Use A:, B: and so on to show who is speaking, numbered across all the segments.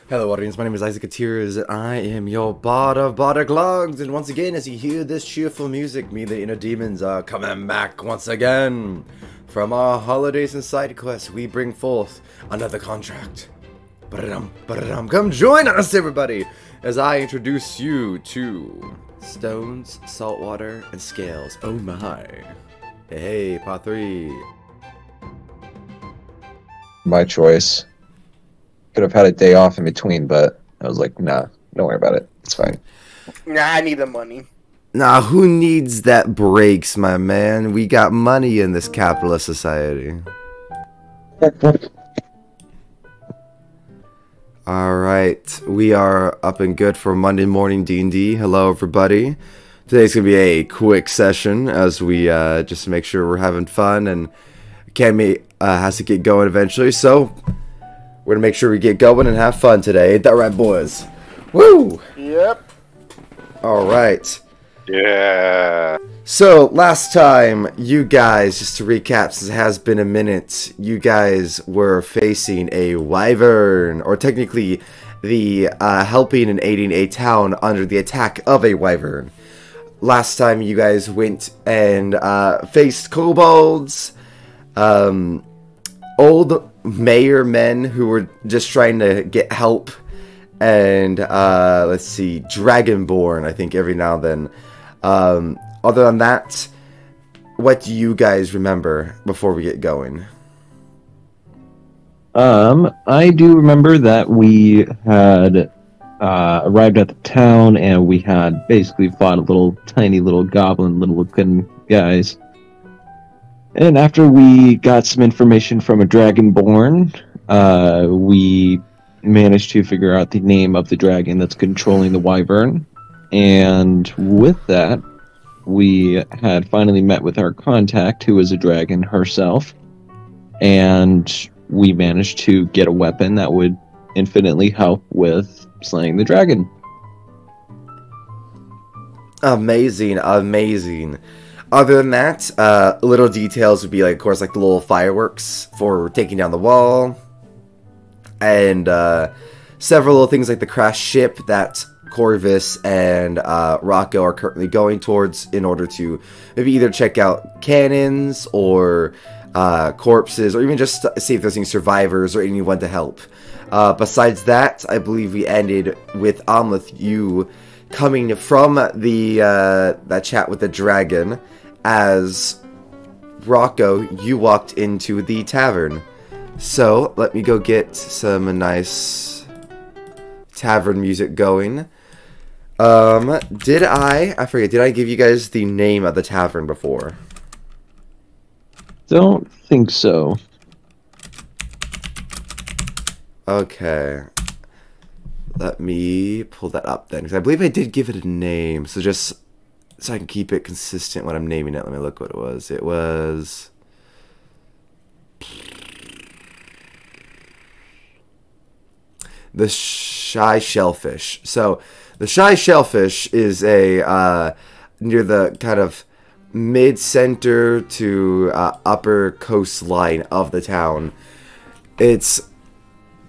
A: Hello audience, my name is Isaac Atirs, and I am your bard of Bardic Logs, and once again, as you hear this cheerful music, me the inner demons are coming back once again. From our holidays and side quests, we bring forth another contract. Ba-da-dum, ba-da-dum. Come join us, everybody, as I introduce you to Stones, Saltwater, and Scales. Oh my. Hey, part 3.
B: My choice. Could have had a day off in between, but I was like, nah, don't worry about it. It's fine.
C: Nah, I need the money.
A: Nah, who needs that breaks, my man? We got money in this capitalist society. Alright, we are up and good for Monday morning D&D. Hello, everybody. Today's going to be a quick session as we just make sure we're having fun, and Cammy has to get going eventually, so we're going to make sure we get going and have fun today. Ain't that right, boys? Woo!
C: Yep.
A: Alright.
D: Yeah.
A: So, last time, you guys, just to recap, since it has been a minute, you guys were facing a wyvern, or technically, the helping and aiding a town under the attack of a wyvern. Last time, you guys went and faced kobolds, old mayor men who were just trying to get help, and let's see, dragonborn, I think, every now and then. Other than that, what do you guys remember before we get going?
B: I do remember that we had arrived at the town and we had basically fought a tiny little goblin, little looking guys. And after we got some information from a dragonborn, we managed to figure out the name of the dragon that's controlling the wyvern. And with that, we had finally met with our contact, who is a dragon herself. And we managed to get a weapon that would infinitely help with slaying the dragon.
A: Amazing, amazing. Other than that, little details would be, like, of course, like the little fireworks for taking down the wall. And several little things like the crashed ship that Corvis and Rocco are currently going towards in order to maybe either check out cannons or corpses, or even just see if there's any survivors or anyone to help. Besides that, I believe we ended with Amleth, you coming from the that chat with the dragon, as Rocco, you walked into the tavern. So, let me go get some nice tavern music going. Did I give you guys the name of the tavern before?
B: Don't think so.
A: Okay. Let me pull that up then, because I believe I did give it a name, so just so I can keep it consistent when I'm naming it. Let me look what it was. It was the Shy Shellfish. So, the Shy Shellfish is a, near the kind of mid-center to upper coastline of the town. It's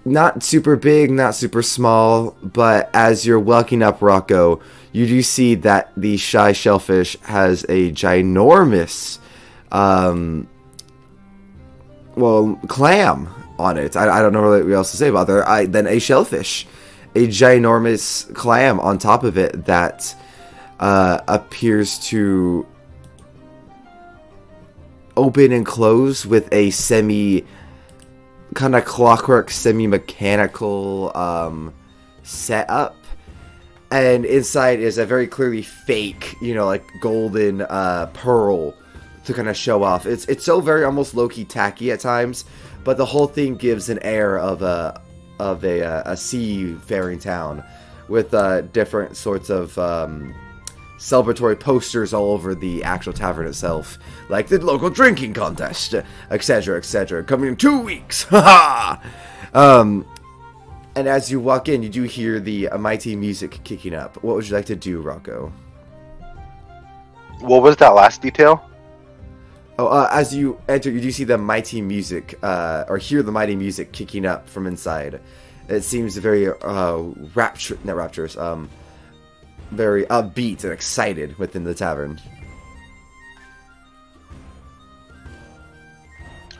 A: not super big, not super small, but as you're walking up Rocco, you do see that the Shy Shellfish has a ginormous, clam on it. I don't know what else to say about there. Then a shellfish, a ginormous clam on top of it that appears to open and close with a kind of clockwork, semi-mechanical setup. And inside is a very clearly fake, like golden pearl to kind of show off. It's so very almost low-key tacky at times, but the whole thing gives an air of a seafaring town with different sorts of celebratory posters all over the actual tavern itself, like the local drinking contest, etc., etc., coming in 2 weeks. Haha. And as you walk in, you do hear the mighty music kicking up. What would you like to do, Rocco?
D: What was that last detail?
A: Oh, as you enter, you do see the mighty music, or hear the mighty music kicking up from inside. It seems very not rapturous, very upbeat and excited within the tavern.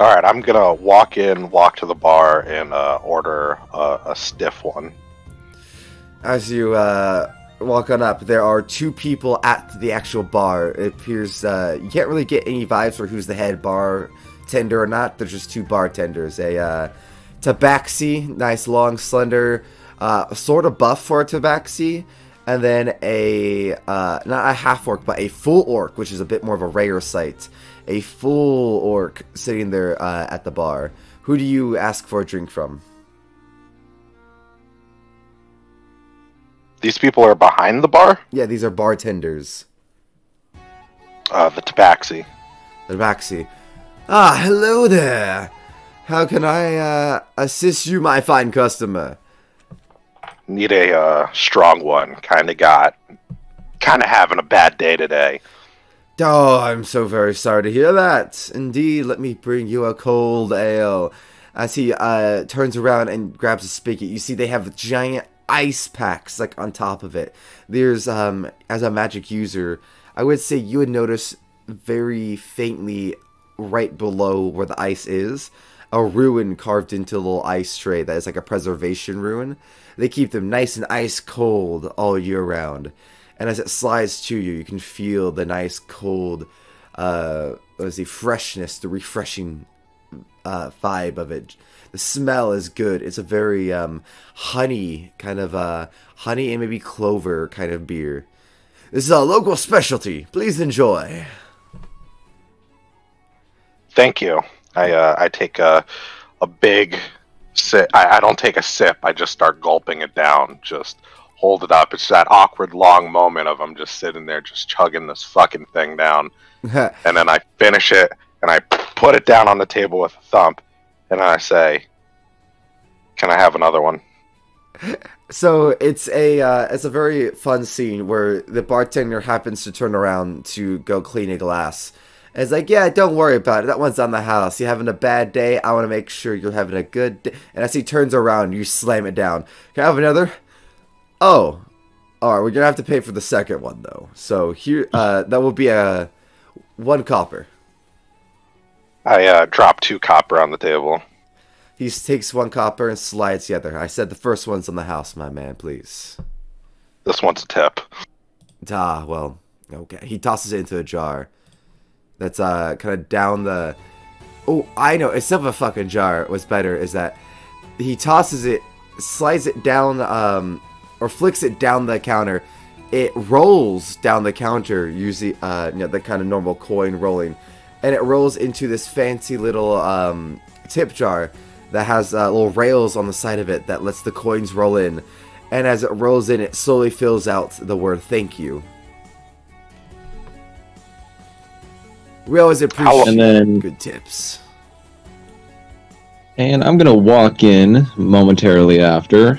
D: Alright, I'm gonna walk to the bar, and order a stiff one.
A: As you walk on up, there are two people at the actual bar. It appears you can't really get any vibes for who's the head bartender or not. There's just two bartenders. A tabaxi, nice long slender, sort of buff for a tabaxi, and then a not a half orc but a full orc, which is a bit more of a rare sight. A full orc sitting there at the bar. Who do you ask for a drink from?
D: These people are behind the bar?
A: Yeah, these are bartenders.
D: The tabaxi.
A: Tabaxi. Ah, hello there. How can I assist you, my fine customer?
D: Need a strong one. Kinda having a bad day today.
A: Oh, I'm so very sorry to hear that. Indeed, let me bring you a cold ale. As he turns around and grabs a spigot, you see they have giant ice packs like on top of it. There's as a magic user, I would say you would notice very faintly right below where the ice is a rune carved into a little ice tray that is like a preservation rune. They keep them nice and ice cold all year round, and as it slides to you, you can feel the nice cold freshness, the refreshing vibe of it. The smell is good. It's a very honey kind of honey and maybe clover kind of beer. This is a local specialty. Please enjoy.
D: Thank you. I take a big sip. I don't take a sip. I just start gulping it down. Just hold it up. It's that awkward long moment of I'm just sitting there just chugging this fucking thing down. And then I finish it and I put it down on the table with a thump. And then I say, "Can I have another one?"
A: So it's a very fun scene where the bartender happens to turn around to go clean a glass. And it's like, yeah, don't worry about it. That one's on the house. You're having a bad day. I want to make sure you're having a good day. And as he turns around, you slam it down. Can I have another? Oh. Alright, we're going to have to pay for the second one, though. So here, that will be a 1 copper.
D: I drop 2 copper on the table.
A: He takes 1 copper and slides the other. I said the first one's on the house, my man, please.
D: This one's a tip.
A: Ah, well, okay. He tosses it into a jar. That's kind of down the... Oh, I know. Instead of a fucking jar, what's better is that he tosses it, slides it down, or flicks it down the counter. It rolls down the counter, usually, the kind of normal coin rolling. And it rolls into this fancy little tip jar that has little rails on the side of it that lets the coins roll in. And as it rolls in, it slowly fills out the word "thank you." We always appreciate good tips.
B: And I'm gonna walk in momentarily after.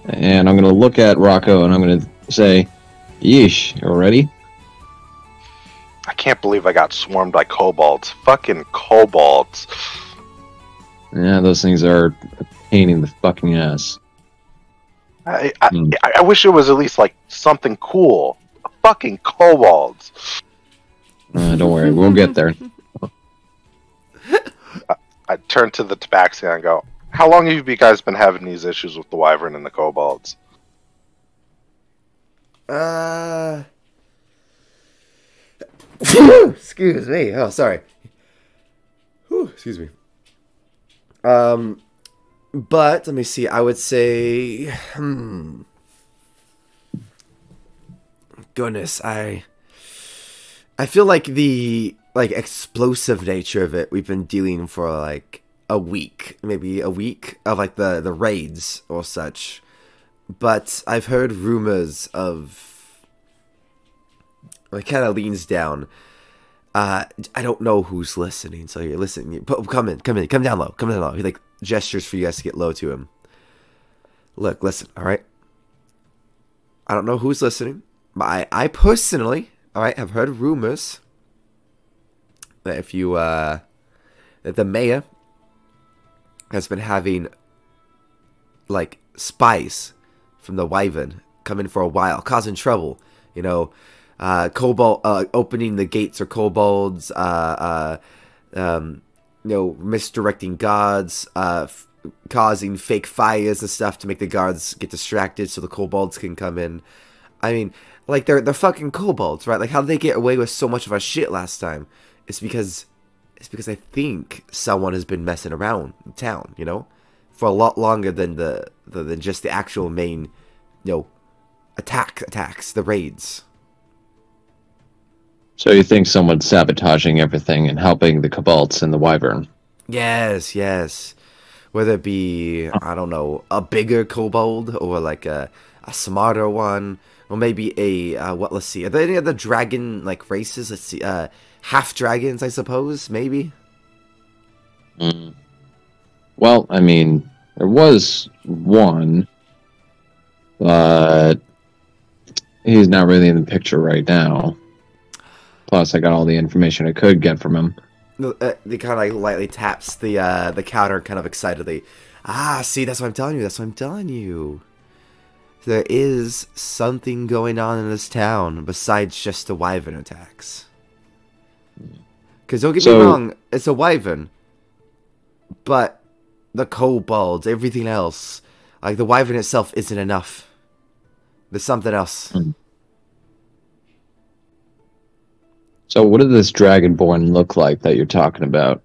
B: And I'm gonna look at Rocco and I'm gonna say, "Yeesh, you ready?"
D: I can't believe I got swarmed by kobolds. Fucking kobolds.
B: Yeah, those things are a pain in the fucking ass.
D: I wish it was at least like something cool. Fucking kobolds.
B: Don't worry, we'll get there.
D: I turn to the tabaxi and I go, "How long have you guys been having these issues with the wyvern and the kobolds?"
A: Excuse me. Oh, sorry. Whew, excuse me. But let me see. I would say, goodness, I feel like the explosive nature of it we've been dealing for like a week, maybe a week of like the raids or such. But I've heard rumors of. It kind of leans down. I don't know who's listening, so you're listening. Come down low. He like gestures for you guys to get low to him. Look, listen, all right. I don't know who's listening, but I personally, all right, have heard rumors that if you that the mayor has been having like spies from the Wyvern come in for a while, causing trouble. You know, kobold opening the gates or kobolds. Misdirecting guards, causing fake fires and stuff to make the guards get distracted so the kobolds can come in. I mean, like, they're fucking kobolds, right? Like, how did they get away with so much of our shit last time? It's because I think someone has been messing around in town, you know? For a lot longer than than just the actual main, attacks, the raids.
B: So you think someone's sabotaging everything and helping the kobolds and the wyvern?
A: Yes. Whether it be, I don't know, a bigger kobold or like a smarter one, or maybe let's see. Are there any other dragon like races? Let's see. Half dragons, I suppose, maybe.
B: Well, I mean, there was one, but he's not really in the picture right now. Plus, I got all the information I could get from him.
A: He kind of like lightly taps the counter, kind of excitedly. See, that's what I'm telling you. There is something going on in this town besides just the wyvern attacks. Because don't get me wrong, it's a wyvern. But the kobolds, everything else, like the wyvern itself isn't enough. There's something else.
B: So what does this dragonborn look like that you're talking about?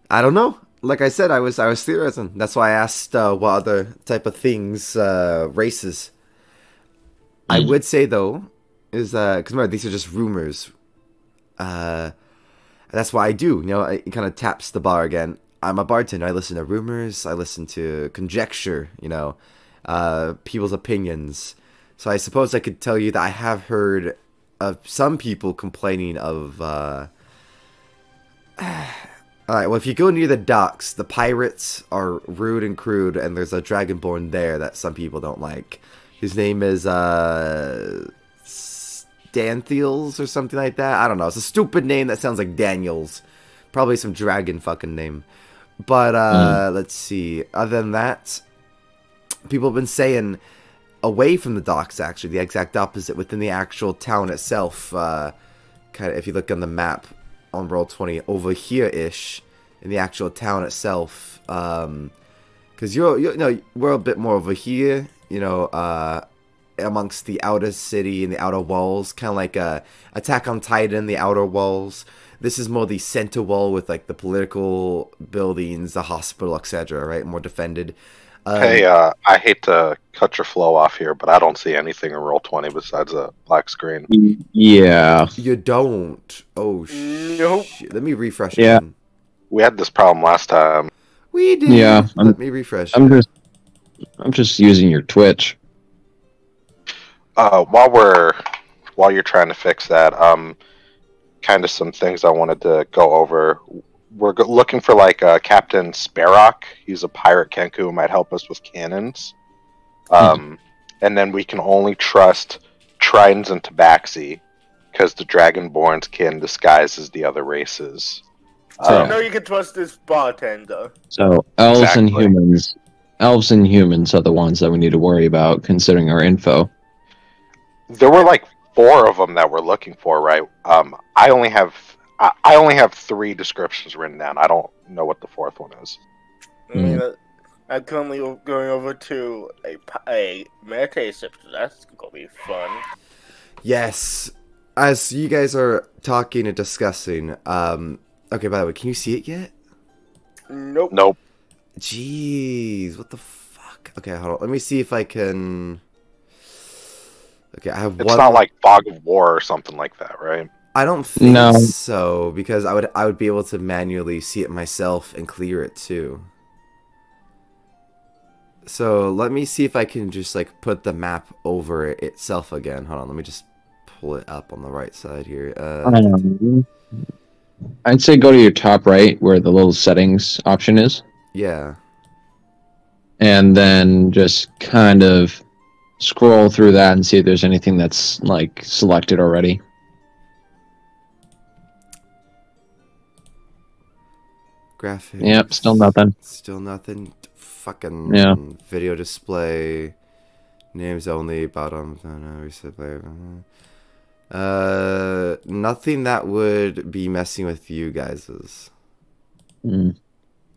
A: I don't know. Like I said, I was theorizing. That's why I asked what other type of things, races. I would say though, is because remember these are just rumors. That's why I do. It kind of taps the bar again. I'm a bartender. I listen to rumors. I listen to conjecture. People's opinions. So I suppose I could tell you that I have heard of some people complaining of. Alright, well, if you go near the docks, the pirates are rude and crude, and there's a dragonborn there that some people don't like. His name is, Stanthiels or something like that. I don't know. It's a stupid name that sounds like Daniels. Probably some dragon fucking name. But, let's see. Other than that, people have been saying away from the docks, actually, the exact opposite, within the actual town itself. Kind of, if you look on the map, on Roll20 over here-ish in the actual town itself, because we're a bit more over here, amongst the outer city and the outer walls, kind of like Attack on Titan, the outer walls. This is more the center wall with like the political buildings, the hospital, etc. Right, more defended.
D: Hey, I hate to cut your flow off here, but I don't see anything in Roll20 besides a black screen.
B: Yeah.
A: You don't? Oh,
C: Nope.
A: shit. Let me refresh
B: Yeah.
A: again.
D: We had this problem last time.
A: We did.
B: Yeah.
A: Let me refresh.
B: I'm just using your Twitch.
D: While you're trying to fix that, kind of some things I wanted to go over. We're looking for like Captain Sparrock. He's a pirate Kenku who might help us with cannons. And then we can only trust Tridents and Tabaxi because the Dragonborns can disguise as the other races.
C: No, you can trust this bartender.
B: So elves and
D: Exactly.
B: humans are the ones that we need to worry about considering our info.
D: There were like 4 of them that we're looking for, right? I only have 3 descriptions written down. I don't know what the 4th one is.
C: I mean, I'm currently going over to a meditate sip, so that's gonna be fun.
A: Yes. As you guys are talking and discussing, okay, by the way, can you see it yet?
C: Nope.
D: Nope.
A: Jeez, what the fuck? Okay, hold on. Let me see if I can. Okay, I have
D: It's
A: one.
D: not like Fog of War or something like that, right?
A: I don't think
B: No.
A: so, because I would be able to manually see it myself and clear it too. So let me see if I can just like put the map over it itself again. Hold on, let me just pull it up on the right side here.
B: I'd say go to your top right where the little settings option is,
A: Yeah.
B: and then just kind of scroll through that and see if there's anything that's like selected already.
A: Graphics.
B: Yep, still nothing.
A: Still nothing. Fucking
B: Yeah.
A: video display. Names only. Bottom. Reset player. Nothing that would be messing with you guys's.
B: Mm.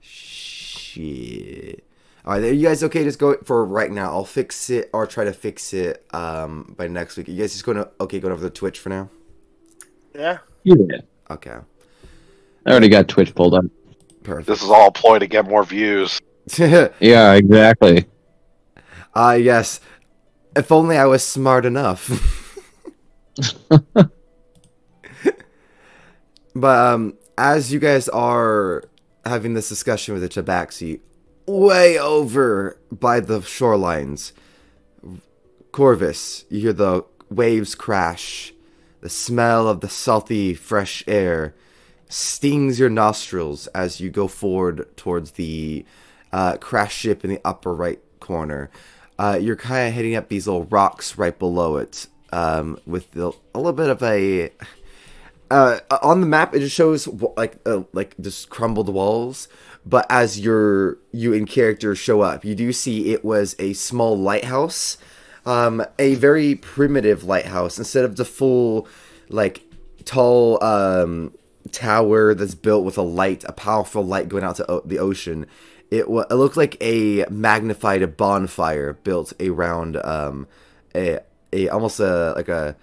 A: Shit. Alright, are you guys okay? Just go for right now. I'll fix it or try to fix it by next week. You guys just going over the Twitch for now?
B: Yeah.
A: Okay.
B: I already got Twitch pulled up.
A: Perfect.
D: This is all a ploy to get more views.
B: Yeah, exactly.
A: Yes. If only I was smart enough. But as you guys are having this discussion with the Tabaxi, way over by the shorelines, Corvis, you hear the waves crash. The smell of the salty, fresh air stings your nostrils as you go forward towards the crash ship in the upper right corner. You're kind of hitting up these little rocks right below it, with a little bit of a... on the map, it just shows like just crumbled walls. But as you in character show up, you do see it was a small lighthouse, a very primitive lighthouse. Instead of the full, like, tall tower that's built with a powerful light going out to the ocean, it looked like a magnified bonfire built around almost a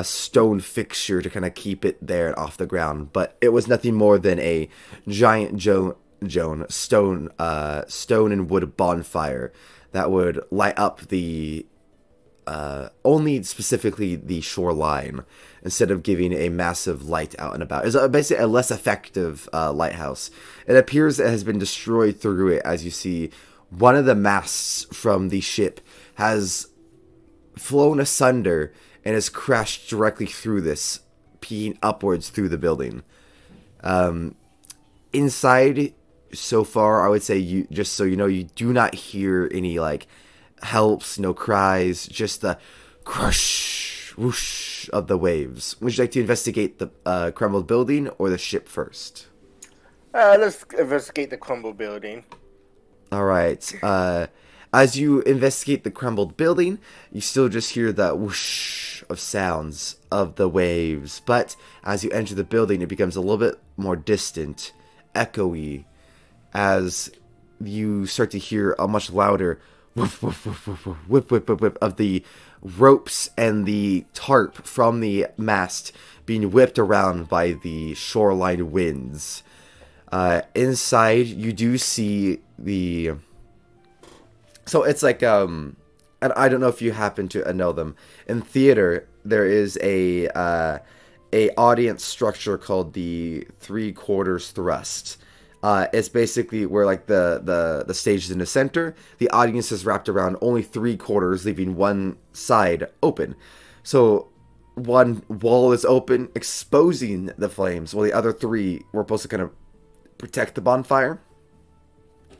A: stone fixture to kind of keep it there off the ground. But it was nothing more than a giant stone and wood bonfire that would light up the only specifically the shoreline, instead of giving a massive light out and about. It's basically a less effective lighthouse. It appears it has been destroyed through it, as you see one of the masts from the ship has flown asunder and has crashed directly through this, peeing upwards through the building. Inside, so far, I would say, you just so you know, you do not hear any like helps, no cries, just the crush, whoosh of the waves. Would you like to investigate the crumbled building or the ship first?
C: Let's investigate the crumbled building.
A: All right. As you investigate the crumbled building, you still just hear the whoosh of sounds of the waves. But as you enter the building, it becomes a little bit more distant, echoey, as you start to hear a much louder whoop, whoop, whoop, whoop, whoop, whip, whip, whip, whip of the ropes and the tarp from the mast being whipped around by the shoreline winds. Inside, you do see the... So it's like, and I don't know if you happen to know them. In theater, there is a audience structure called the 3/4 thrust. It's basically where like the stage is in the center. The audience is wrapped around only 3/4, leaving one side open. So one wall is open, exposing the flames, while the other three were supposed to kind of protect the bonfire.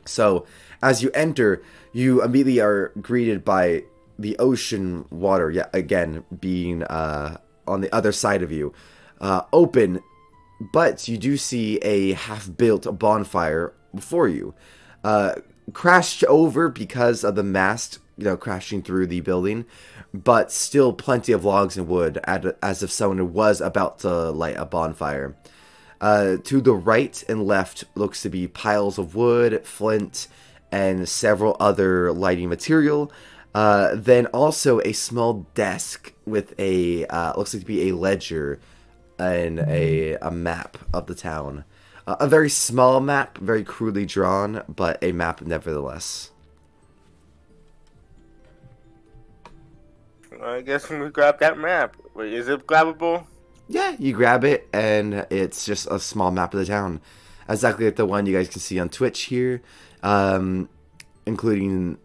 A: So as you enter, you immediately are greeted by the ocean water, yet again being on the other side of you, open. But you do see a half-built bonfire before you, crashed over because of the mast, crashing through the building, but still plenty of logs and wood, as if someone was about to light a bonfire. To the right and left looks to be piles of wood, flint, and several other lighting material. Then also a small desk with a looks like to be a ledger and a map of the town. A very small map, very crudely drawn, but a map nevertheless.
C: I guess we grab that map. Wait, is it grabbable?
A: Yeah, you grab it, and it's just a small map of the town. Exactly like the one you guys can see on Twitch here, including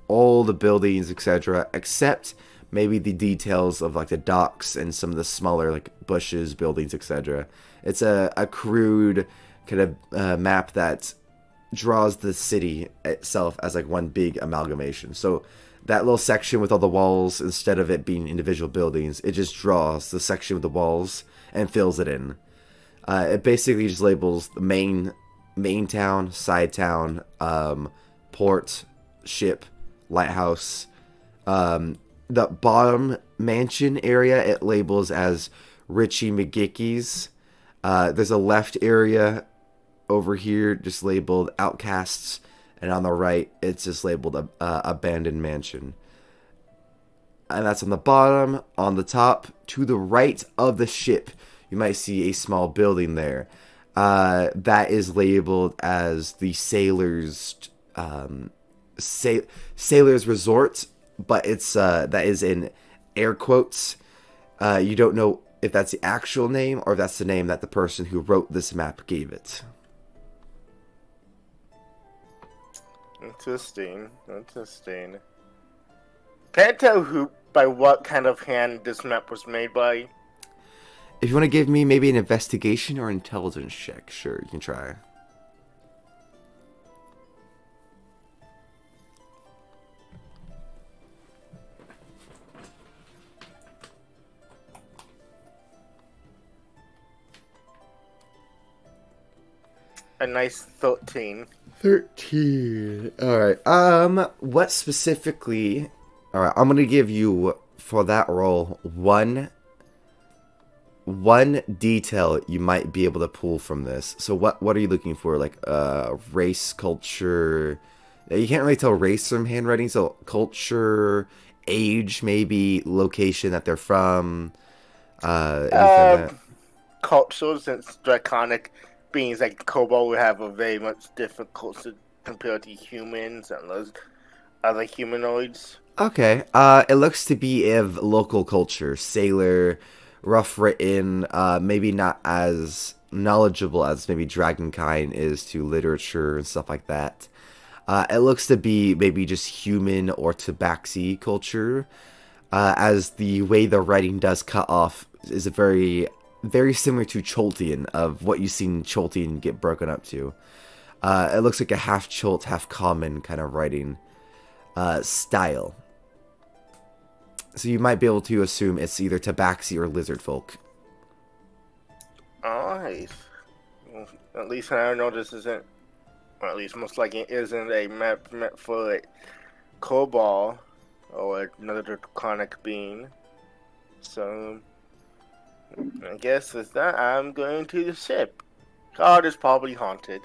A: all the buildings, etc., except maybe the details of like the docks and some of the smaller like bushes, buildings, etc. It's a crude kind of map that draws the city itself as like one big amalgamation. So that little section with all the walls, instead of it being individual buildings, it just draws the section with the walls and fills it in. It basically just labels the main main town, side town, port, ship, lighthouse. The bottom mansion area it labels as Richie McGicky's. There's a left area over here just labeled Outcasts, and on the right it's just labeled Abandoned Mansion. And that's on the bottom. On the top, to the right of the ship, you might see a small building there. That is labeled as the Sailors Resort, but it's that is in air quotes. You don't know if that's the actual name or if that's the name that the person who wrote this map gave it.
C: Interesting. Can't tell who by what kind of hand this map was made by.
A: If you want to give me maybe an investigation or intelligence check, sure, you can try.
C: A nice 13.
A: 13. Alright, what specifically... Alright, I'm gonna give you, for that roll, one detail you might be able to pull from this. So what are you looking for? Like, race, culture... You can't really tell race from handwriting, so culture, age, maybe, location that they're from, anything that...
C: Culture, since draconic beings like kobold would have a very much different culture compared to humans and those other humanoids.
A: Okay, it looks to be of local culture, sailor, rough written, maybe not as knowledgeable as maybe Dragonkind is to literature and stuff like that. It looks to be maybe just human or tabaxi culture, as the way the writing does cut off is a very similar to Choltian, of what you've seen Choltian get broken up to. It looks like a half Cholt, half common kind of writing style. So you might be able to assume it's either tabaxi or lizard folk.
C: Alright. Well, at least I know this isn't, or at least most likely it isn't a map meant for a kobold or another draconic being. So, I guess with that, I'm going to the ship. God is probably haunted.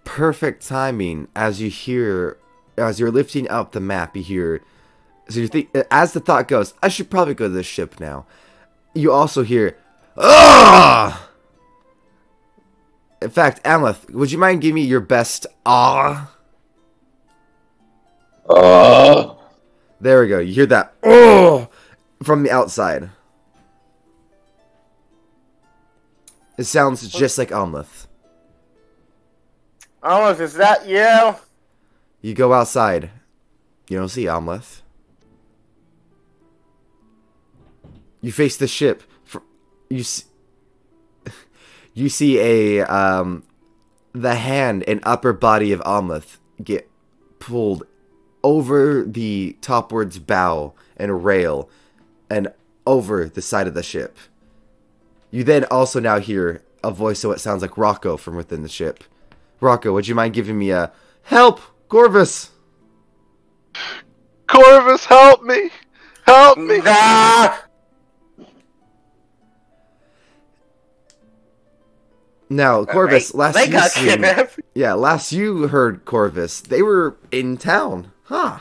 A: Perfect timing. As you're lifting up the map, you hear... So you think, as the thought goes, I should probably go to this ship now. You also hear, ah! In fact, Amleth, would you mind giving me your best ah? There we go. You hear that oh from the outside. It sounds just like Amleth.
C: Amleth, is that you?
A: You go outside. You don't see Amleth. You face the ship. You see a the hand and upper body of Amleth get pulled over the topwards bow and rail and over the side of the ship. You then also now hear a voice of what sounds like Rocco from within the ship. Rocco, would you mind giving me a help, Corvis?
D: Corvis, help me! Help me!
C: Ah!
A: Now, Corvis,
C: Kidnapped.
A: last you heard Corvis, they were in town. Huh.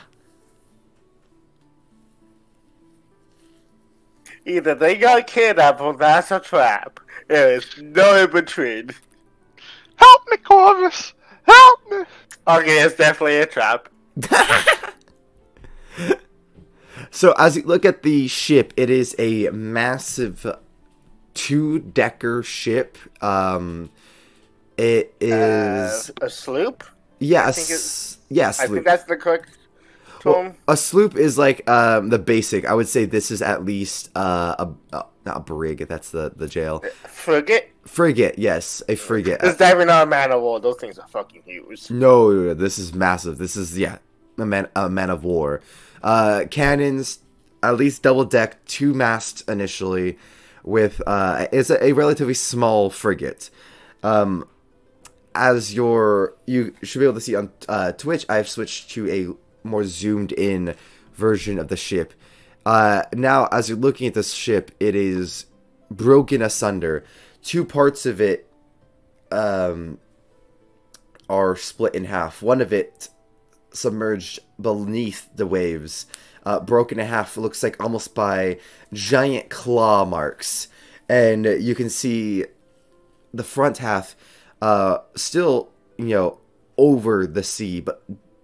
C: Either they got kidnapped or that's a trap. There is no in between.
D: Help me, Corvis! Help me!
C: Okay, it's definitely a trap.
A: So, as you look at the ship, it is a massive... two-decker ship. It is
C: a sloop.
A: Yes,
C: I think that's the correct term.
A: Well, a sloop is like the basic. I would say this is at least not a brig. That's the jail.
C: Frigate.
A: Frigate, yes, a frigate.
C: It's definitely not a man of war. Those things are fucking huge.
A: No, this is massive. This is a man of war. Cannons, at least double deck, 2 masts initially. With it's a relatively small frigate. as you should be able to see on Twitch, I've switched to a more zoomed in version of the ship. Now, as you're looking at this ship, it is broken asunder. Two parts of it are split in half. One of it submerged beneath the waves, broken in half. It looks like almost by giant claw marks. And you can see the front half still, over the sea, but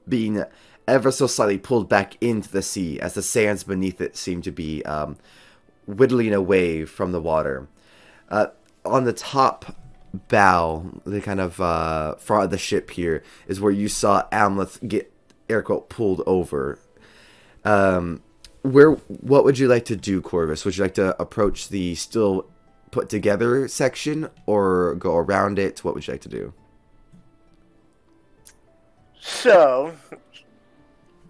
A: being ever so slightly pulled back into the sea as the sands beneath it seem to be whittling away from the water. On the top bow, the kind of front of the ship here, is where you saw Amleth get air quote pulled over. What would you like to do, Corvis? Would you like to approach the still put together section or go around it? What would you like to do?
C: So,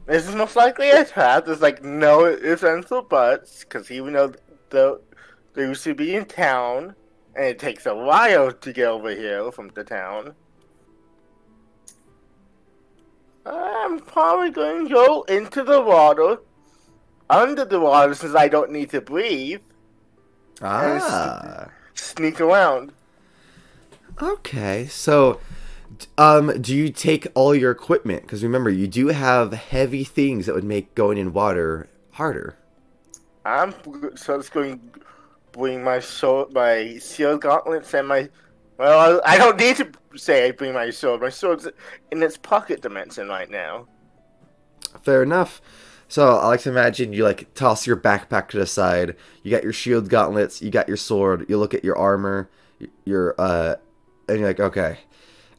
C: this is most likely a trap. There's like no ifs, ands, or buts, because even though they used to be in town, and it takes a while to get over here from the town, I'm probably going to go into the water, under the water, since I don't need to breathe, and sneak around.
A: Okay, so do you take all your equipment? Because remember, you do have heavy things that would make going in water harder.
C: I'm just going to bring my sword, my shield gauntlets, and my... Well, I don't need to say I bring my sword. My sword's in its pocket dimension right now.
A: Fair enough. So I like to imagine you toss your backpack to the side. You got your shield gauntlets. You got your sword. You look at your armor. And you're like, okay,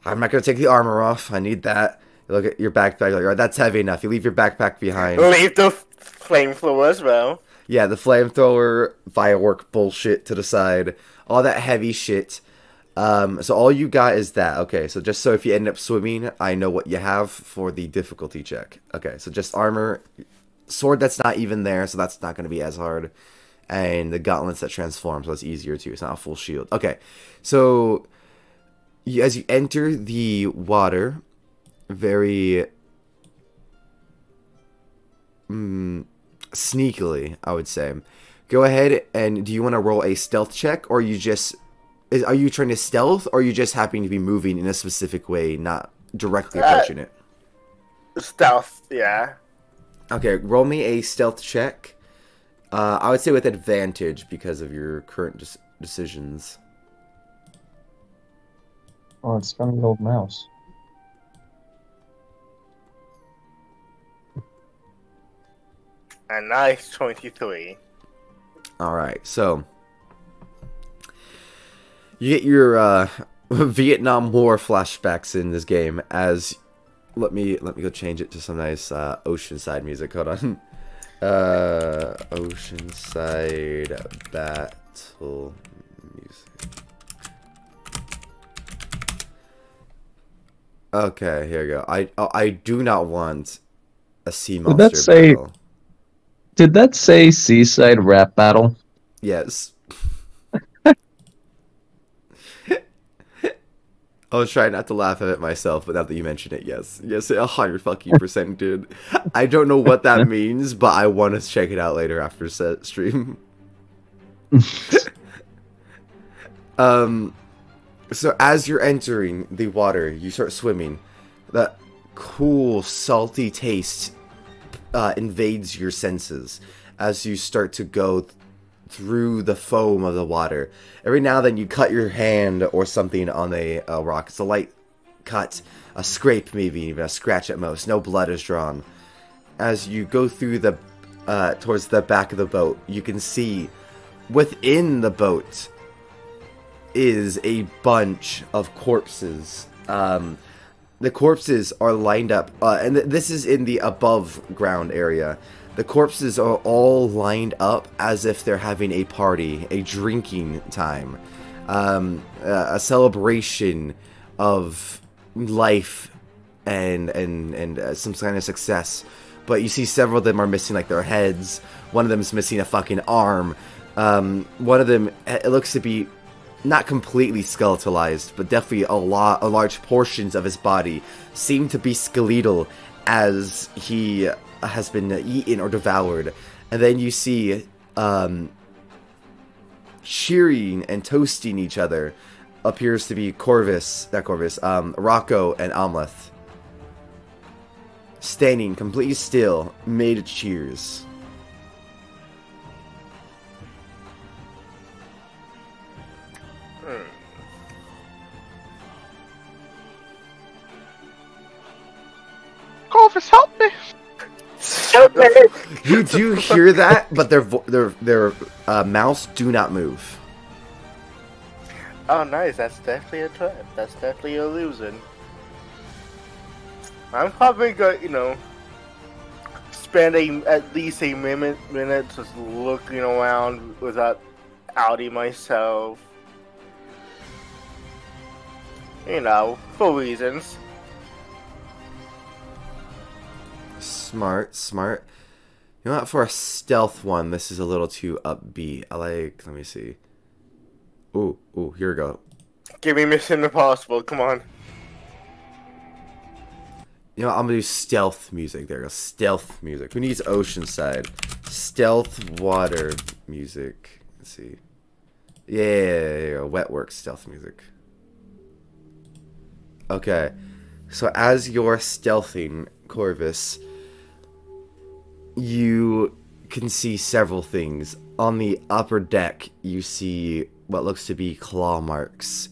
A: I'm not gonna take the armor off. I need that. You look at your backpack. You're like, all right, that's heavy enough. You leave your backpack behind.
C: Leave the flamethrower as well.
A: Yeah, the flamethrower, firework bullshit to the side. All that heavy shit. So all you got is that. Okay, so just so if you end up swimming, I know what you have for the difficulty check. Okay, so just armor, sword that's not even there, so that's not going to be as hard. And the gauntlets that transform, so that's easier too. It's not a full shield. Okay, so as you enter the water, very sneakily, I would say, go ahead and do you want to roll a stealth check, or are you trying to stealth, or are you just happy to be moving in a specific way, not directly approaching it?
C: Stealth, yeah.
A: Okay, roll me a stealth check. I would say with advantage because of your current decisions.
B: Oh, it's from the old mouse.
C: A nice 23.
A: Alright, so you get your Vietnam War flashbacks in this game as let me go change it to some nice oceanside music. Hold on. Oceanside battle music. Okay, here we go. I do not want a sea monster battle.
B: Did that say seaside rap battle?
A: Yes. I was trying not to laugh at it myself, but now that you mention it, yes. Yes, 100% did. I don't know what that means, but I want to check it out later after stream. So as you're entering the water, you start swimming. That cool, salty taste invades your senses as you start to go through the foam of the water. Every now and then you cut your hand or something on a rock. It's a light cut, a scrape maybe, even a scratch at most. No blood is drawn. As you go through the towards the back of the boat, you can see within the boat is a bunch of corpses. The corpses are lined up, and this is in the above ground area. The corpses are all lined up as if they're having a party, a drinking time, a celebration of life and some kind of success. But you see several of them are missing like their heads. One of them is missing a fucking arm. One of them, it looks to be not completely skeletalized, but definitely a large portions of his body seem to be skeletal as he has been eaten or devoured. And then you see cheering and toasting each other appears to be Rocco and Amleth. Standing completely still, made cheers.
D: Corvis, help me!
A: You do hear that, but their mouths do not move.
C: Oh, nice. That's definitely a trap. That's definitely a illusion. I'm probably gonna, spend at least a minute just looking around without outing myself. For reasons.
A: Smart. You know what? For a stealth one, this is a little too upbeat. Let me see. Ooh, here we go.
C: Give me Mission Impossible, come on.
A: You know what? I'm gonna do stealth music. There we go. Stealth music. Who needs Oceanside? Stealth water music. Let's see. Yeah. Wetworks stealth music. Okay. So as you're stealthing, Corvis, you can see several things. On the upper deck, you see what looks to be claw marks,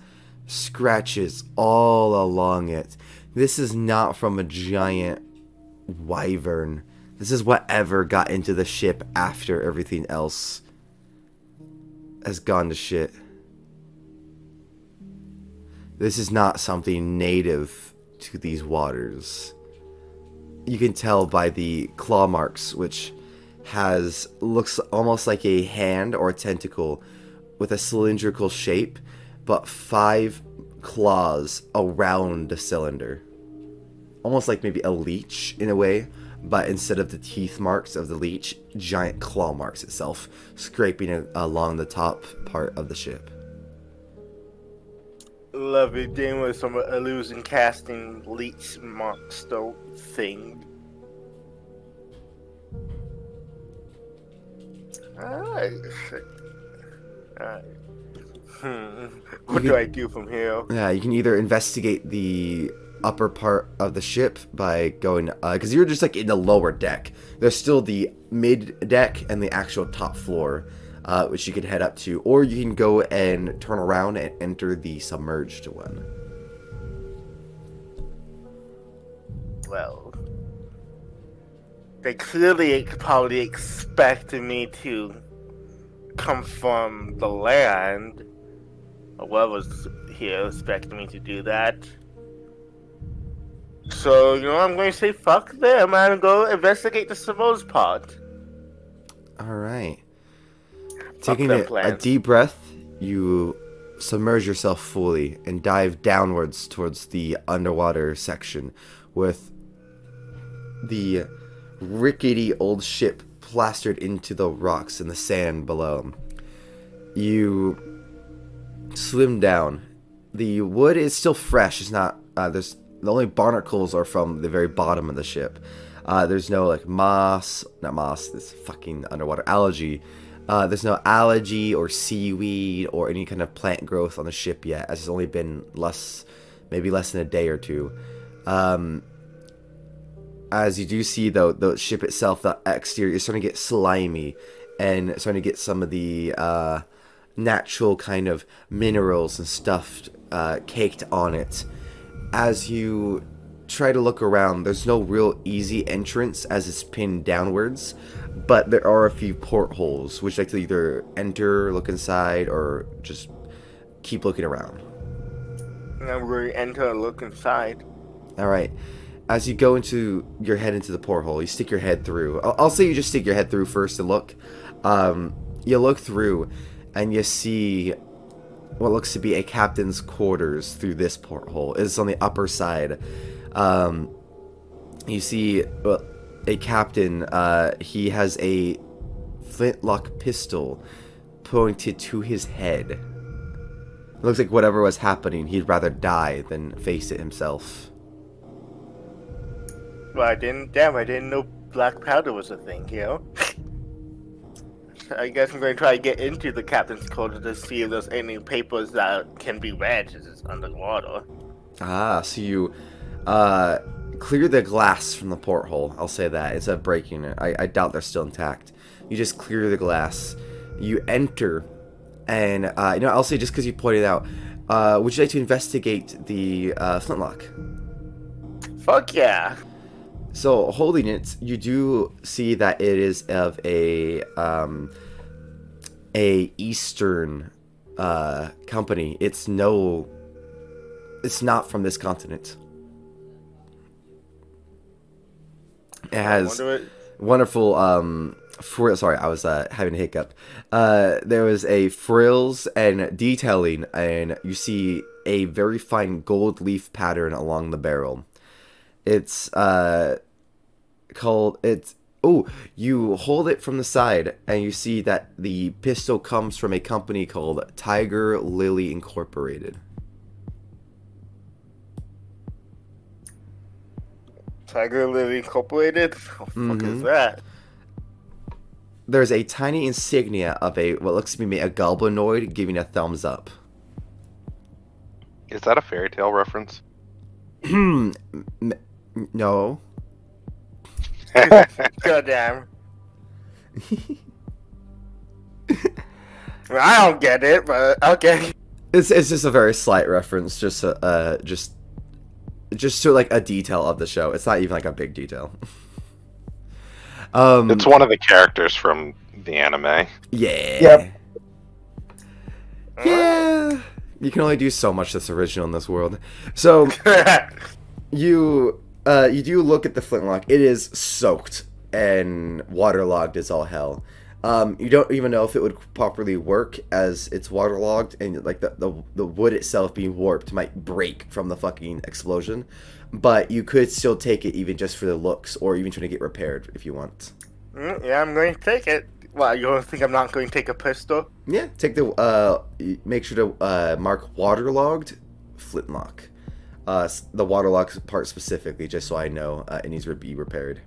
A: scratches all along it. This is not from a giant wyvern. This is whatever got into the ship after everything else has gone to shit. This is not something native to these waters. You can tell by the claw marks, which looks almost like a hand or a tentacle with a cylindrical shape, but 5 claws around the cylinder. Almost like maybe a leech in a way, but instead of the teeth marks of the leech, giant claw marks itself, scraping along the top part of the ship.
C: Love it, dealing with some illusion casting leech monster thing. Alright. What do I do from here?
A: Yeah, you can either investigate the upper part of the ship by going, because you're just like in the lower deck. There's still the mid deck and the actual top floor, which you can head up to, or you can go and turn around and enter the submerged one.
C: Well, they clearly probably expected me to come from the land. Whoever's here expecting me to do that. So, I'm going to say fuck them and go investigate the submerged part.
A: Alright. Taking a deep breath, you submerge yourself fully and dive downwards towards the underwater section with the rickety old ship plastered into the rocks and the sand below. You swim down. The wood is still fresh. It's not, the only barnacles are from the very bottom of the ship. There's no this fucking underwater algae. There's no algae or seaweed or any kind of plant growth on the ship yet, as it's only been maybe less than a day or two. As you do see, though, the ship itself, the exterior, is starting to get slimy and starting to get some of the natural kind of minerals and stuff caked on it. As you try to look around, there's no real easy entrance as it's pinned downwards, but there are a few portholes which like to either enter, look inside, or just keep looking around.
C: I'm going to enter and look inside.
A: Alright. As you go into your head into the porthole, you stick your head through. I'll say you just stick your head through first and look. You look through and you see what looks to be a captain's quarters through this porthole. It's on the upper side. You see a captain. He has a flintlock pistol pointed to his head. It looks like whatever was happening, he'd rather die than face it himself.
C: Well, I didn't know black powder was a thing, you know? I guess I'm going to try to get into the captain's quarters to see if there's any papers that can be read as it's underwater.
A: Ah, so you clear the glass from the porthole. I'll say that, instead of breaking it. I doubt they're still intact. You just clear the glass. You enter, and, I'll say just because you pointed out, would you like to investigate the flintlock?
C: Fuck yeah!
A: So, holding it, you do see that it is of a Eastern company. It's not from this continent. It has wonderful sorry, I was having a hiccup. There was a frills and detailing, and you see a very fine gold leaf pattern along the barrel. It's you hold it from the side, and you see that the pistol comes from a company called Tiger Lily Incorporated.
C: Tiger Lily Incorporated? What the fuck is that?
A: There's a tiny insignia of what looks to be a goblinoid giving a thumbs up.
D: Is that a fairy tale reference?
A: No.
C: Goddamn. I don't get it, but okay.
A: It's just a very slight reference, just to like a detail of the show. It's not even like a big detail.
D: It's one of the characters from the anime.
A: Yeah.
C: Yep.
A: Yeah. You can only do so much that's original in this world. So you do look at the flintlock. It is soaked and waterlogged as all hell. You don't even know if it would properly work, as it's waterlogged, and like the wood itself being warped might break from the fucking explosion. But you could still take it, even just for the looks, or even try to get repaired if you want.
C: Yeah, I'm going to take it. Well, you don't think I'm not going to take a pistol?
A: Yeah, take make sure to mark waterlogged flintlock. The waterlogged part specifically, just so I know it needs to be repaired.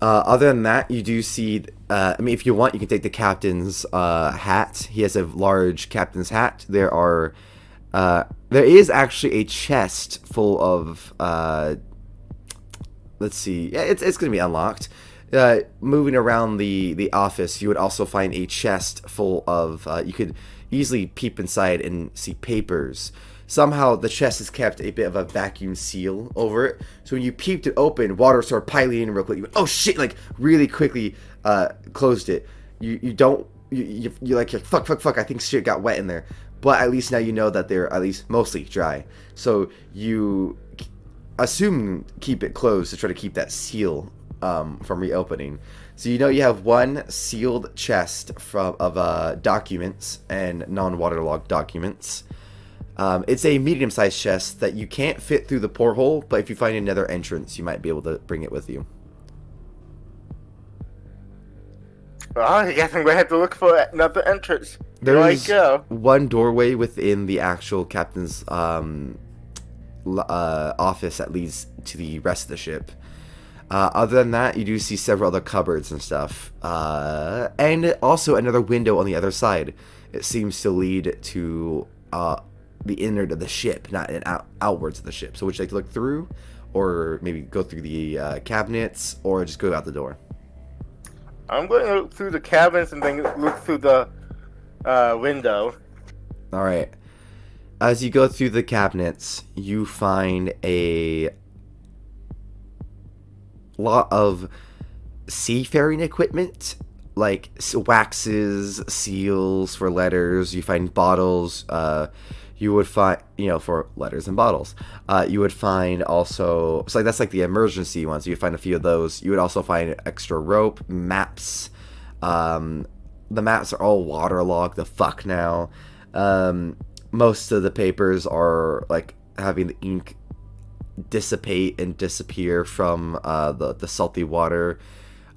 A: Other than that, you do see, if you want, you can take the captain's hat. He has a large captain's hat. There is actually a chest full of, let's see, yeah, it's going to be unlocked. Moving around the office, you would also find a chest full of, you could easily peep inside and see papers. Somehow the chest has kept a bit of a vacuum seal over it, so when you peeped it open, water started piling in real quick. You went, oh shit, like really quickly closed it. You're fuck, I think shit got wet in there. But at least now you know that they're at least mostly dry. So you keep it closed to try to keep that seal from reopening. So you know you have one sealed chest of documents and non-waterlogged documents. It's a medium-sized chest that you can't fit through the porthole, but if you find another entrance, you might be able to bring it with you.
C: Well, I guess I'm going to have to look for another entrance.
A: There's one doorway within the actual captain's office that leads to the rest of the ship. Other than that, you do see several other cupboards and stuff. And also another window on the other side. It seems to lead to the inward of the ship, not outwards of the ship. So would you like to look through, or maybe go through the cabinets, or just go out the door?
C: I'm going to look through the cabinets and then look through the window.
A: Alright. As you go through the cabinets, you find a lot of seafaring equipment, like waxes, seals for letters. You find bottles. You would find, for letters and bottles. You would find also, so that's like the emergency ones. You would find a few of those. You would also find extra rope, maps. The maps are all waterlogged the fuck now. Most of the papers are like having the ink dissipate and disappear from the salty water.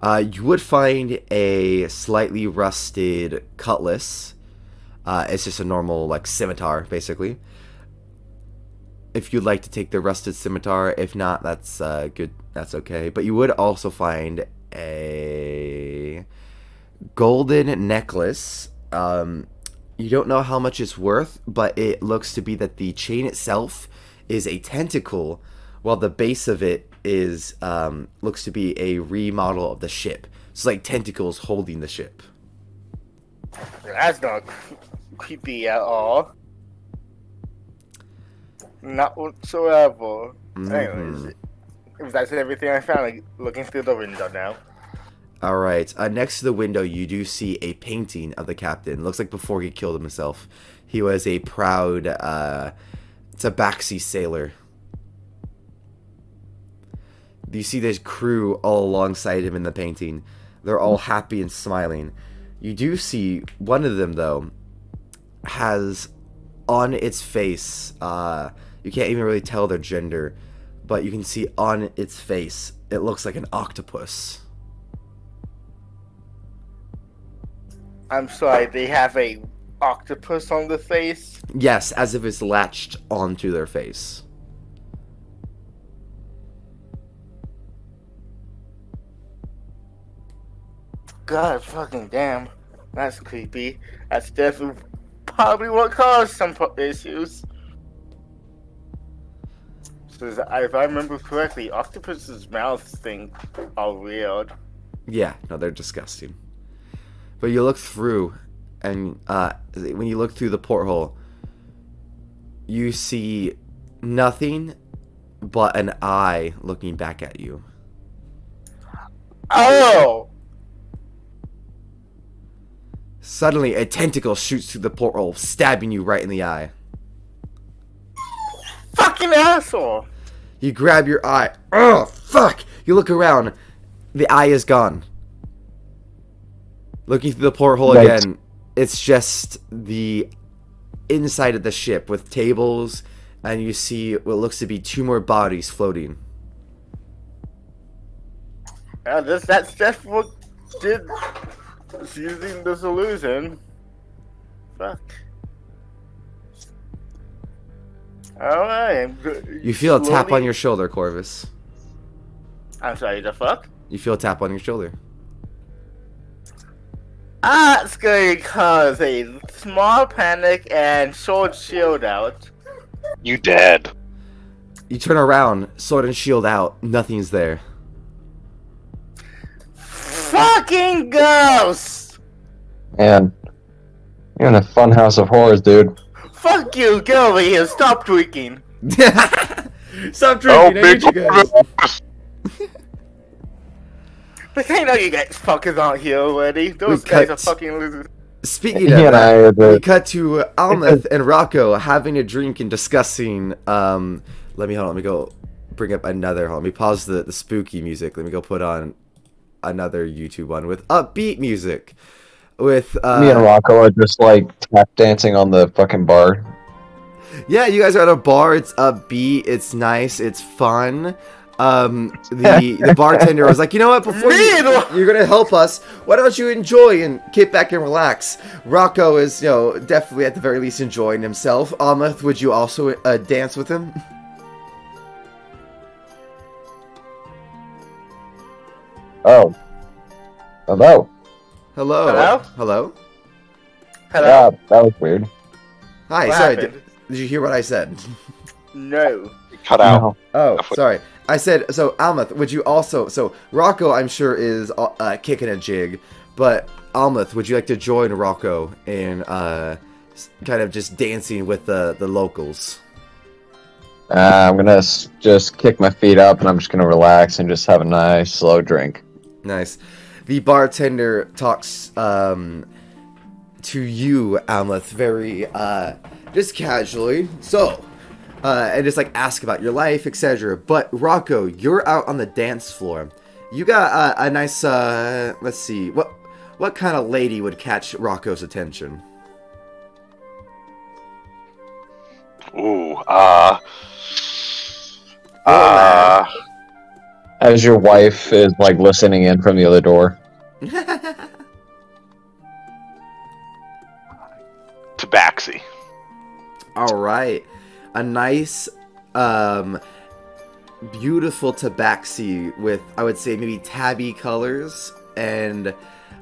A: You would find a slightly rusted cutlass. It's just a normal, like, scimitar, basically. If you'd like to take the rusted scimitar, if not, that's good. That's okay. But you would also find a golden necklace. You don't know how much it's worth, but it looks to be that the chain itself is a tentacle, while the base of it is looks to be a remodel of the ship. It's like tentacles holding the ship.
C: That's not creepy at all. Not whatsoever. Anyways, if that's everything I found, like, looking through the window now.
A: Alright, next to the window you do see a painting of the captain. Looks like before he killed himself. He was a proud tabaxi sailor. You see this crew all alongside him in the painting. They're all happy and smiling. You do see one of them, though, has on its face, you can't even really tell their gender, but you can see on its face, it looks like an octopus.
C: I'm sorry, they have a octopus on the face?
A: Yes, as if it's latched onto their face.
C: God fucking damn. That's creepy. That's definitely probably what caused some issues. So if I remember correctly, octopus's mouths thing are weird.
A: Yeah, no, they're disgusting. But you look through, and when you look through the porthole, you see nothing but an eye looking back at you.
C: Oh!
A: Suddenly, a tentacle shoots through the porthole, stabbing you right in the eye.
C: Fucking asshole!
A: You grab your eye. Oh, fuck! You look around. The eye is gone. Looking through the porthole again, it's just the inside of the ship with tables, and you see what looks to be 2 more bodies floating.
C: That's definitely what did using this illusion. Fuck. Alright.
A: You feel a tap on your shoulder, Corvis.
C: I'm sorry, the fuck?
A: You feel a tap on your shoulder.
C: That's going to cause a small panic and short shield out.
D: You dead.
A: You turn around, sword and shield out, nothing's there.
C: Fucking ghosts!
B: Man, you're in a fun house of horrors, dude.
C: Fuck you, get over here, stop drinking.
A: Stop drinking, I hate you guys.
C: Like, I know you guys fuckers aren't here already. Those guys are fucking losers.
A: Speaking of that, we cut to Amleth and Rocco having a drink and discussing, let me go bring up another, let me pause the spooky music, let me go put on another YouTube one with upbeat music. With,
B: me and Rocco are just, like, tap dancing on the fucking bar.
A: Yeah, you guys are at a bar, it's upbeat, it's nice, it's fun. The bartender was like, you know what, before you're gonna help us, why don't you enjoy and kick back and relax. Rocco is, you know, definitely at the very least enjoying himself. Amleth, would you also dance with him?
B: Oh. Hello.
A: Hello.
C: Hello?
A: Hello?
C: Hello?
B: Yeah, that was weird.
A: Hi,
C: What
A: sorry,
C: happened?
A: did you hear what I said?
C: No.
D: Cut out.
B: No.
A: Oh, sorry. I said, so Amleth, would you also, so Rocco I'm sure is kicking a jig, but Amleth, would you like to join Rocco in kind of just dancing with the locals?
B: I'm gonna just kick my feet up and I'm just gonna relax and just have a nice slow drink.
A: Nice. The bartender talks to you, Amleth, very just casually. So, and just like ask about your life, etc. But Rocco, you're out on the dance floor. You got a nice. Let's see, what kind of lady would catch Rocco's attention?
D: Ooh,
B: As your wife is like listening in from the other door.
A: All right. A nice, beautiful tabaxi with, I would say, maybe tabby colors and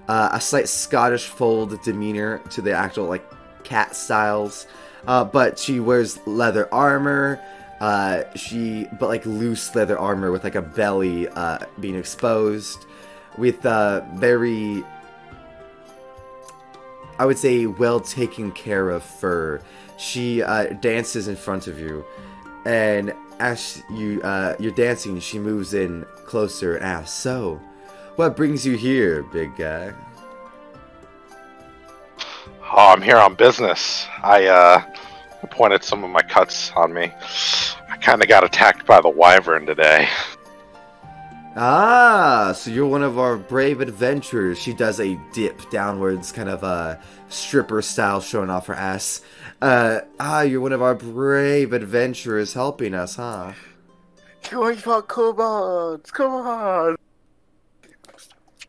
A: a slight Scottish fold demeanor to the actual, like, cat styles. But she wears leather armor. But like loose leather armor with like a belly being exposed, with very, I would say, well taken care of fur. She dances in front of you, and as you're dancing, she moves in closer and asks, "So, what brings you here, big guy?"
D: Oh, I'm here on business. I pointed some of my cuts on me. I kind of got attacked by the wyvern today.
A: Ah, so you're one of our brave adventurers. She does a dip downwards, kind of stripper style, showing off her ass. You're one of our brave adventurers helping us, huh?
C: Going for kobolds, come on!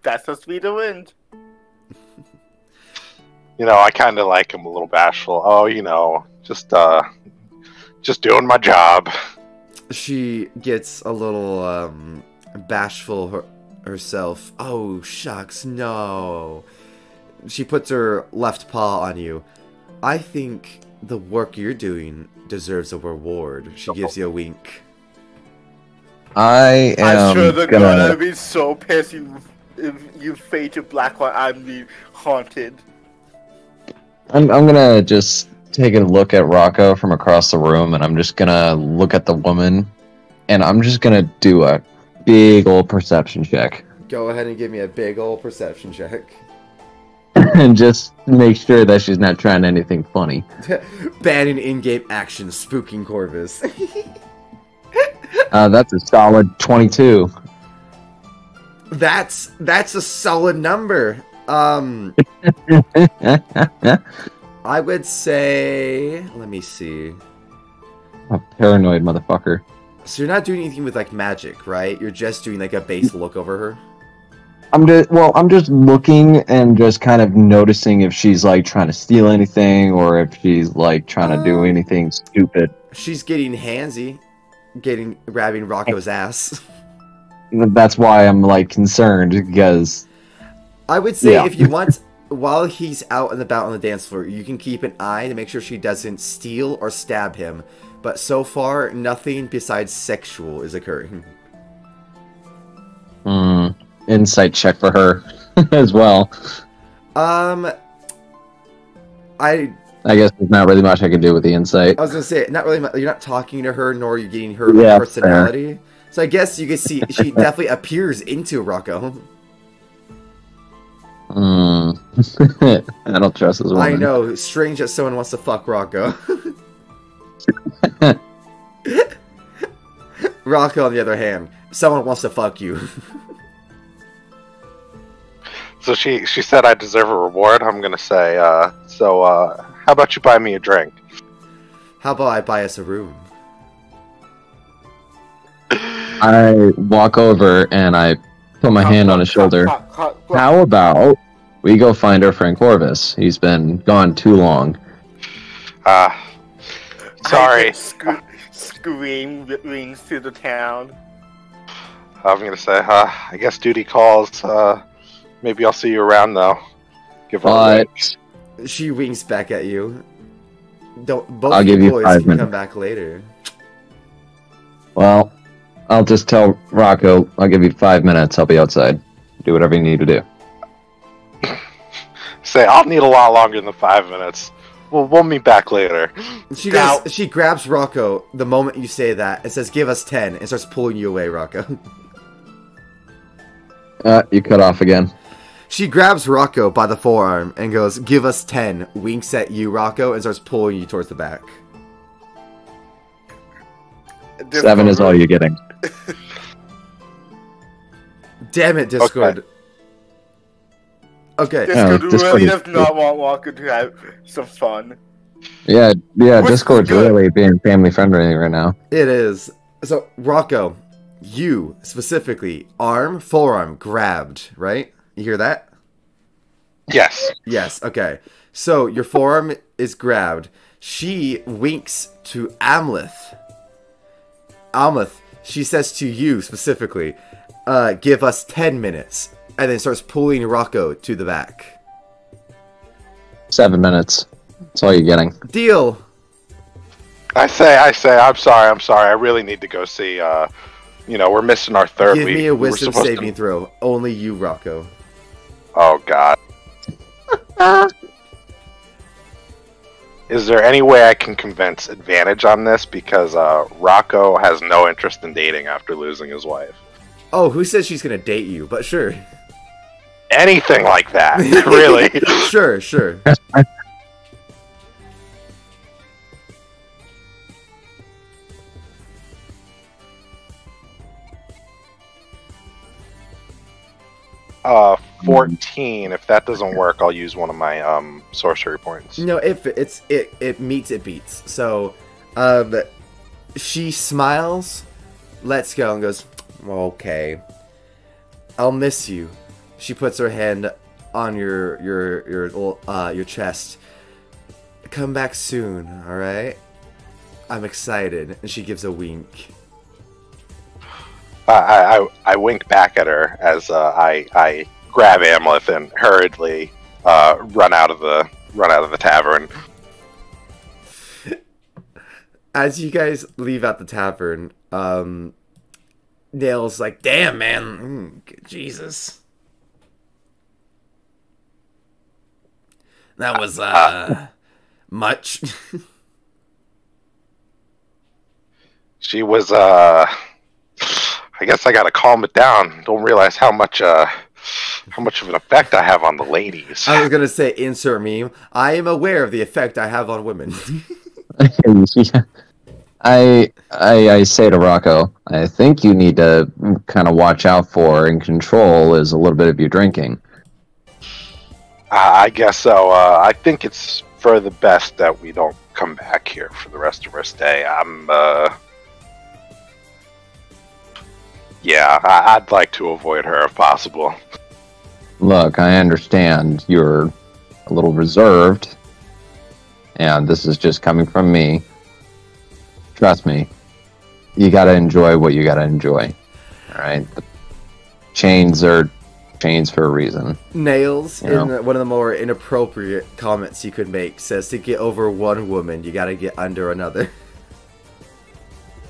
C: That's the speed of wind.
D: You know, I kind of like him a little bashful. Oh, you know, just doing my job.
A: She gets a little bashful herself. Oh, shucks, no. She puts her left paw on you. I think the work you're doing deserves a reward. She gives you a wink.
B: I am
C: I'm sure the
B: gonna...
C: god would be so pissed if you fade to black while I'm the haunted.
B: I'm gonna just take a look at Rocco from across the room, and I'm just gonna look at the woman, and I'm just gonna do a big old perception check.
A: Go ahead and give me a big old perception check.
B: And just make sure that she's not trying anything funny.
A: Banning in-game action, spooking Corvis.
B: That's a solid 22.
A: That's a solid number. I would say, let me see.
B: A paranoid motherfucker.
A: So you're not doing anything with like magic, right? You're just doing like a base look over her.
B: I'm just looking and just kind of noticing if she's like trying to steal anything or if she's like trying to do anything stupid.
A: She's getting handsy, grabbing Rocco's ass.
B: That's why I'm like concerned, because
A: I would say if you want, while he's out and about on the dance floor, you can keep an eye to make sure she doesn't steal or stab him. But so far, nothing besides sexual is occurring.
B: Insight check for her as well.
A: I
B: guess there's not really much I can do with the insight.
A: I was gonna say, not really. You're not talking to her, nor are you getting her personality. Fair. So I guess you can see she definitely appears into Rocco.
B: I don't trust this woman.
A: I know. Strange that someone wants to fuck Rocco. Rocco, on the other hand, someone wants to fuck you.
D: So she said I deserve a reward. I'm gonna say, how about you buy me a drink?
A: How about I buy us a room?
B: I walk over and I put my hand on his shoulder. How about we go find our friend Corvis? He's been gone too long.
D: Sorry.
C: Scream rings to the town.
D: I'm gonna say, I guess duty calls. Maybe I'll see you around though. Give her a ring.
A: She winks back at you. Both
B: I'll give you
A: boys
B: 5
A: can
B: minutes.
A: come back later.
B: Well, I'll just tell Rocco, I'll give you 5 minutes. I'll be outside. Do whatever you need to do.
D: Say, I'll need a lot longer than 5 minutes. We'll meet back later.
A: She grabs Rocco the moment you say that and says, "Give us 10," and starts pulling you away, Rocco.
B: You cut off again.
A: She grabs Rocco by the forearm and goes, "Give us 10," winks at you, Rocco, and starts pulling you towards the back.
B: 7 is all you're getting.
A: Damn it, Discord. Okay.
C: Discord
B: Discord
C: really
B: is
C: does not want Walker to have some fun.
B: Yeah,
C: Which
B: Discord's
C: is good.
B: really being family friendly right now.
A: It is. So, Rocco, you specifically, forearm grabbed, right? You hear that?
D: Yes.
A: Yes, okay. So, your forearm is grabbed. She winks to Amleth. Amleth, she says to you specifically, give us 10 minutes. And then starts pulling Rocco to the back.
B: 7 minutes. That's all you're getting.
A: Deal.
D: I say, I'm sorry. I really need to go see, we're missing our third
A: Give
D: week.
A: me a wisdom saving throw. Only you, Rocco.
D: Oh, God. Is there any way I can convince advantage on this? Because Rocco has no interest in dating after losing his wife.
A: Oh, who says she's gonna date you? But sure.
D: Anything like that, really.
A: Sure.
D: 14. If that doesn't work, I'll use one of my sorcery points.
A: No, if it meets, it beats. So, she smiles, lets go, and goes, "Okay, I'll miss you." She puts her hand on your chest. Come back soon, all right? I'm excited. And she gives a wink.
D: I wink back at her as I grab Amleth and hurriedly run out of the tavern.
A: As you guys leave out the tavern, Nail's like, "Damn, man, Jesus, that was much."
D: She was I guess I gotta calm it down. Don't realize how much of an effect I have on the ladies.
A: I was gonna say, insert meme. I am aware of the effect I have on women.
B: I say to Rocco, I think you need to kind of watch out for and control is a little bit of your drinking.
D: I guess so. I think it's for the best that we don't come back here for the rest of our stay. I'd like to avoid her if possible.
B: Look, I understand you're a little reserved, and this is just coming from me. Trust me, you gotta enjoy what you gotta enjoy. Alright? Chains are chains for a reason.
A: Nails, in one of the more inappropriate comments you could make, says to get over one woman, you gotta get under another.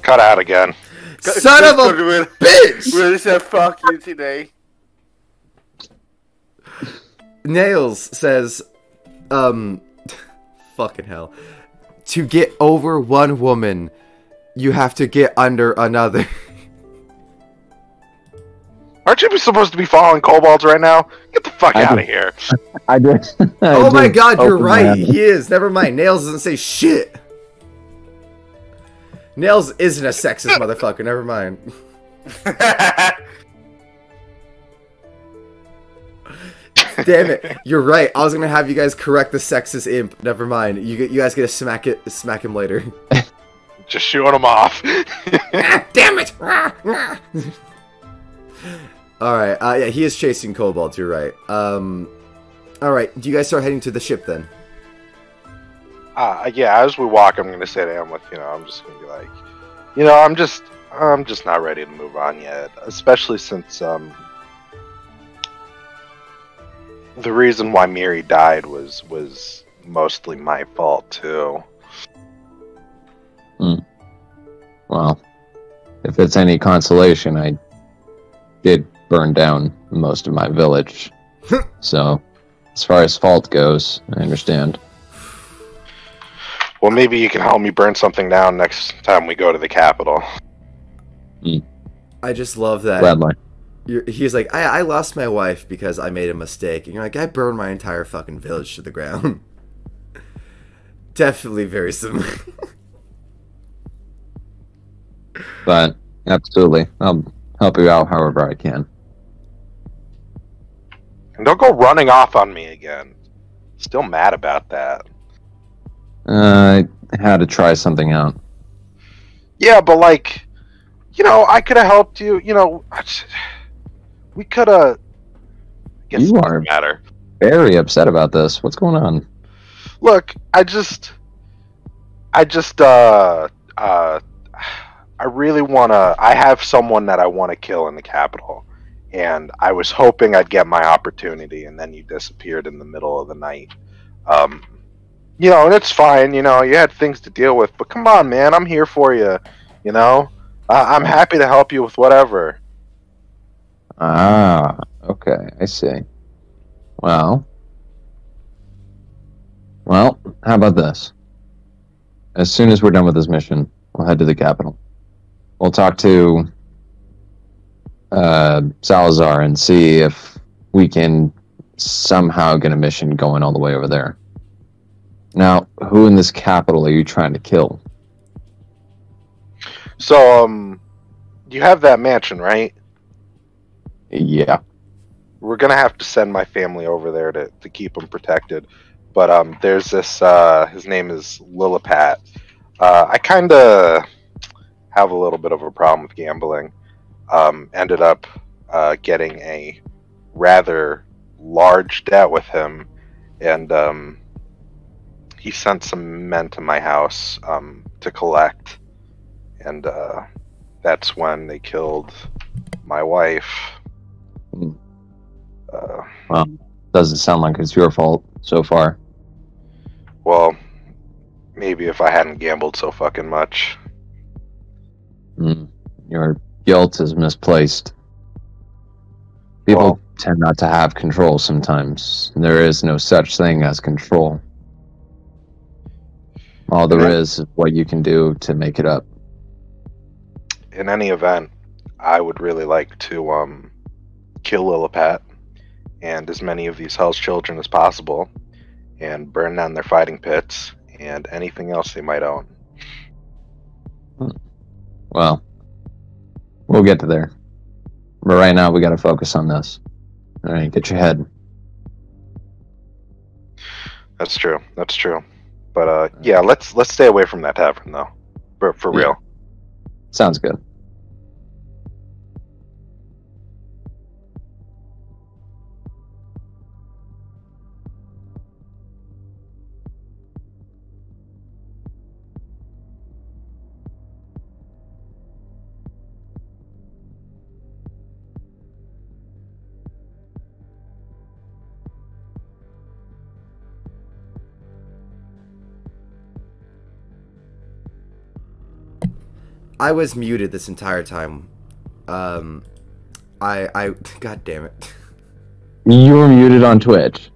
D: Cut out again.
A: Son of a bitch!
C: Really said fuck you today.
A: Nails says, fucking hell. To get over one woman, you have to get under another.
D: Aren't you supposed to be following kobolds right now? Get the fuck out of here.
B: I did.
A: Oh my god, you're right. He is. Never mind. Nails doesn't say shit. Nails isn't a sexist motherfucker. Never mind. Damn it. You're right. I was going to have you guys correct the sexist imp. Never mind. You guys get to smack him later.
D: Just shooing him off.
A: Damn it. Alright. Yeah, he is chasing kobolds. You're right. Alright. Do you guys start heading to the ship then?
D: Yeah, as we walk, I'm going to say to Amleth, I'm just going to be like, I'm just not ready to move on yet. Especially since, the reason why Miri died was mostly my fault, too.
B: Well, if it's any consolation, I did burn down most of my village. So, as far as fault goes, I understand.
D: Well, maybe you can help me burn something down next time we go to the capital.
A: I just love that.
B: Gladly.
A: He's like, I lost my wife because I made a mistake. And you're like, I burned my entire fucking village to the ground. Definitely very similar.
B: But, absolutely. I'll help you out however I can.
D: And don't go running off on me again. Still mad about that.
B: I had to try something out.
D: Yeah, but I could have helped you. We could have.
B: You are very upset about this. What's going on?
D: Look, I just I really wanna. I have someone that I want to kill in the capital, and I was hoping I'd get my opportunity, and then you disappeared in the middle of the night. Um, and it's fine. You had things to deal with, but come on, man, I'm here for you. I'm happy to help you with whatever.
B: Ah, okay, I see. Well, how about this? As soon as we're done with this mission, we'll head to the capital. We'll talk to Salazar and see if we can somehow get a mission going all the way over there. Now, who in this capital are you trying to kill?
D: So, you have that mansion, right?
B: Yeah.
D: We're gonna have to send my family over there to keep them protected. But there's this. His name is Lilliput. I kind of have a little bit of a problem with gambling. Ended up getting a rather large debt with him, and he sent some men to my house to collect, and that's when they killed my wife.
B: Well, doesn't sound like it's your fault so far.
D: Well, maybe if I hadn't gambled so fucking much.
B: Your guilt is misplaced. People tend not to have control sometimes. There is no such thing as control. All there is what you can do to make it up.
D: In any event, I would really like to kill Lilliput and as many of these Hell's Children as possible, and burn down their fighting pits and anything else they might own.
B: Well, we'll get to there. But right now, we gotta focus on this. Alright, get your head.
D: That's true. But yeah, let's stay away from that tavern though. For real.
B: Sounds good.
A: I was muted this entire time. God damn it.
B: You were muted on Twitch.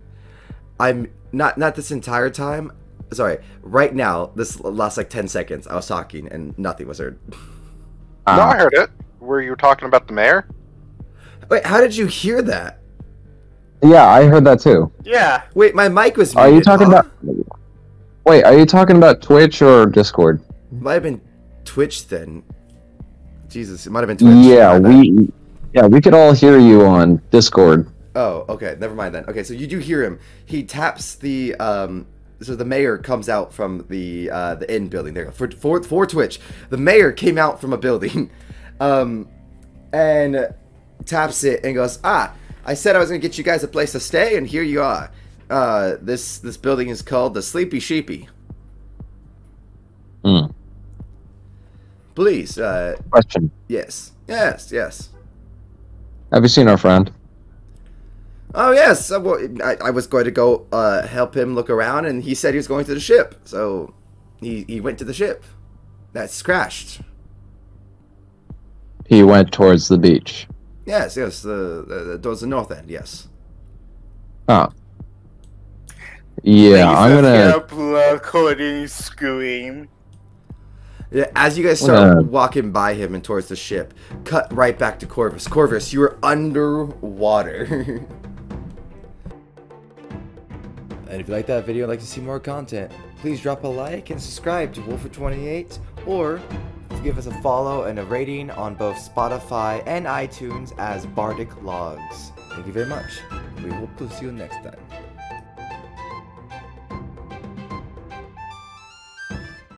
A: I'm not this entire time. Sorry, right now, this last like 10 seconds, I was talking and nothing was heard.
D: No, I heard it. Were you talking about the mayor?
A: Wait, how did you hear that?
B: Yeah, I heard that too.
C: Yeah.
A: Wait, my mic was muted.
B: Are you talking about... Wait, are you talking about Twitch or Discord?
A: Might have been Twitch then. Jesus, it might have been Twitch.
B: Yeah, we could all hear you on Discord.
A: Oh, okay, never mind then. Okay, so you do hear him. He taps the so the mayor comes out from the inn building. There, for Twitch, the mayor came out from a building, and taps it and goes, "Ah, I said I was gonna get you guys a place to stay, and here you are. This building is called the Sleepy Sheepy. Please,
B: Question.
A: yes.
B: Have you seen our friend?
A: Oh, yes. I was going to go help him look around, and he said he was going to the ship. So he went to the ship. That's crashed.
B: He went towards the beach.
A: Yes, towards the north end, yes.
B: Oh. Yeah, I'm gonna...
C: Blood scream.
A: Yeah, as you guys start walking by him and towards the ship, cut right back to Corvis. Corvis, you are underwater. And if you like that video and like to see more content, please drop a like and subscribe to Wolfer28, or give us a follow and a rating on both Spotify and iTunes as Bardic Logs. Thank you very much. We will see you next time.